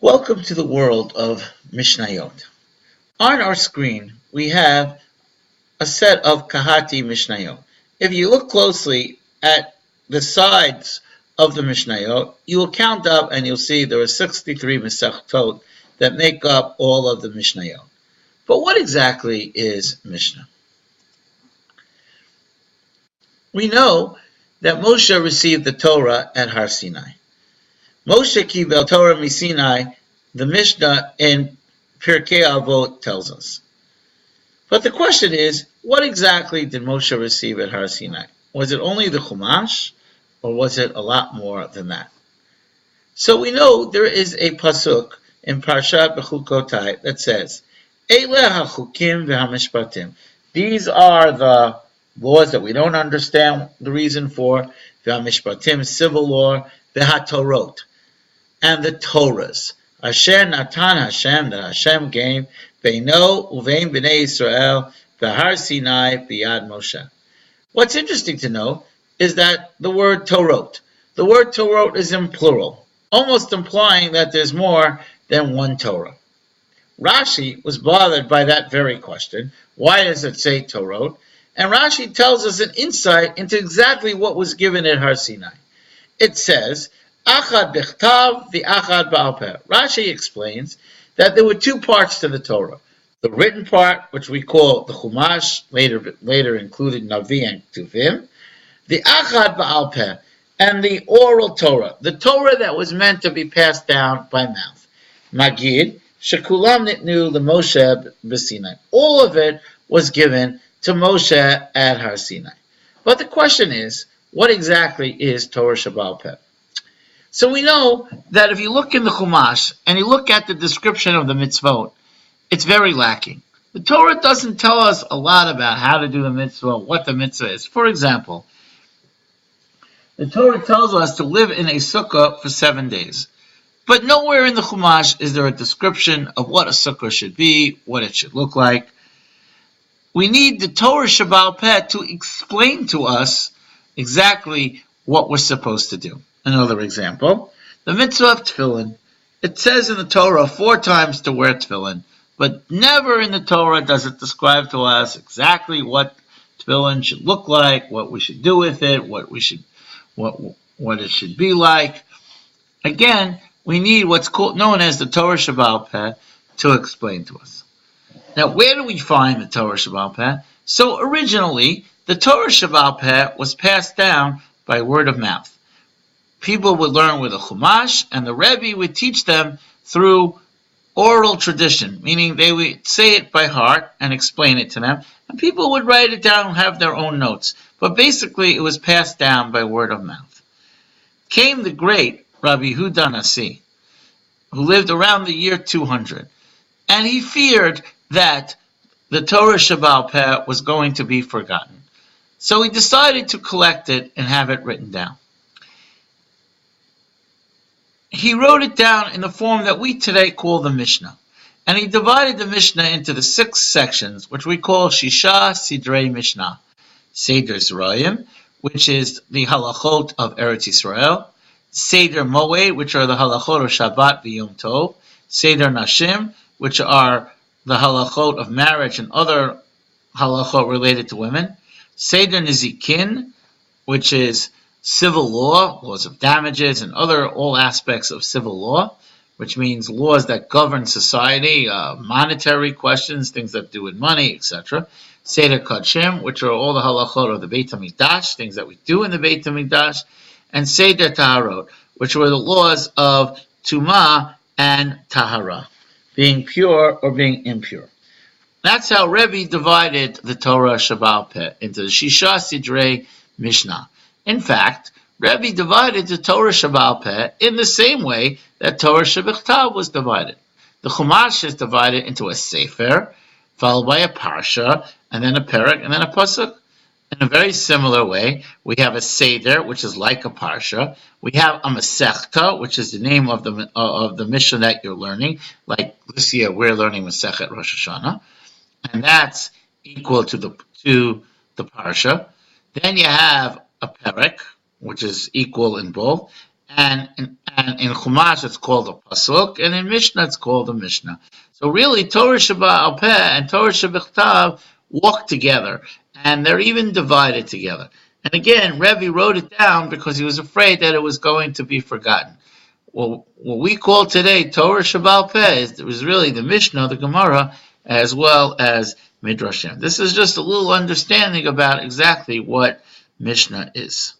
Welcome to the world of Mishnayot. On our screen, we have a set of Kahati Mishnayot. If you look closely at the sides of the Mishnayot, you will count up and you'll see there are 63 Masechtot that make up all of the Mishnayot. But what exactly is Mishnah? We know that Moshe received the Torah at Har Sinai. Moshe Kibel Torah Misinai, the Mishnah in Pirkei Avot tells us. But the question is, what exactly did Moshe receive at Har Sinai? Was it only the Chumash, or was it a lot more than that? So we know there is a pasuk in Parshat Bechukotai that says, Eile hachukim v'hamishpatim. These are the laws that we don't understand the reason for, v'hamishpatim, civil law, v'hatorot, and the Torahs. Asher Natan Hashem, that Hashem gave, Beino uvein b'nei Yisrael, v'Har Sinai b'yad Moshe. What's interesting to know is that the word Torot is in plural, almost implying that there's more than one Torah. Rashi was bothered by that very question. Why does it say Torot? And Rashi tells us an insight into exactly what was given at Har Sinai. It says, Achad b'chtav v'achad ba'al peh. Rashi explains that there were two parts to the Torah. The written part, which we call the Chumash, later included Navi and Ketuvim, the achad ba'al peh, and the oral Torah, the Torah that was meant to be passed down by mouth. Magid, shekulam nitnu l'Moshe b'Sinai. All of it was given to Moshe at Har Sinai. But the question is, what exactly is Torah Sheba'al Peh? So we know that if you look in the Chumash and you look at the description of the mitzvot, it's very lacking. The Torah doesn't tell us a lot about how to do the mitzvah, what the mitzvah is. For example, the Torah tells us to live in a sukkah for 7 days. But nowhere in the Chumash is there a description of what a sukkah should be, what it should look like. We need the Torah Sheba'al Peh to explain to us exactly what we're supposed to do. Another example, the mitzvah of tefillin. It says in the Torah 4 times to wear tefillin, but never in the Torah does it describe to us exactly what tefillin should look like, what we should do with it, what it should be like. Again, we need what's known as the Torah Sheba'al Peh to explain to us. Now, where do we find the Torah Sheba'al Peh? So originally, the Torah Sheba'al Peh was passed down by word of mouth. People would learn with a Chumash, and the Rebbe would teach them through oral tradition, meaning they would say it by heart and explain it to them, and people would write it down and have their own notes. But basically, it was passed down by word of mouth. Came the great Rabbi Yehuda Nasi, who lived around the year 200, and he feared that the Torah Sheba'al Peh was going to be forgotten. So he decided to collect it and have it written down. He wrote it down in the form that we today call the Mishnah. And he divided the Mishnah into the 6 sections, which we call Shisha Sidrei Mishnah. Seder Zerayim, which is the halachot of Eretz Yisrael. Seder Moed, which are the halachot of Shabbat v'Yom Tov. Seder Nashim, which are the halachot of marriage and other halachot related to women. Seder Nizikin, which is civil law, laws of damages, and all aspects of civil law, which means laws that govern society, monetary questions, things that do with money, etc. Seder Kodshim, which are all the halachot of the Beit HaMikdash, things that we do in the Beit HaMikdash, and Seder Taharot, which were the laws of Tumah and Tahara, being pure or being impure. That's how Rebbe divided the Torah Sheba'al Peh into the Shisha Sidrei Mishnah. In fact, Rebbe divided the Torah Sheba'al Peh in the same way that Torah Shebichtav was divided. The Chumash is divided into a Sefer, followed by a Parsha, and then a Perek, and then a Pasuk. In a very similar way, we have a Seder, which is like a Parsha. We have a Masechta, which is the name of the Mishnah that you're learning. Like this year, we're learning Masechet Rosh Hashanah, and that's equal to the Parsha. Then you have a Perek, which is equal in both, and in Chumash it's called a pasuk, and in Mishnah it's called a Mishnah. So really, Torah Sheba'al Peh and Torah Shebichtav walk together, and they're even divided together. And again, Rebbe wrote it down because he was afraid that it was going to be forgotten. Well, what we call today Torah Sheba'al Peh is really the Mishnah, the Gemara, as well as Midrashim. This is just a little understanding about exactly what Mishnah is.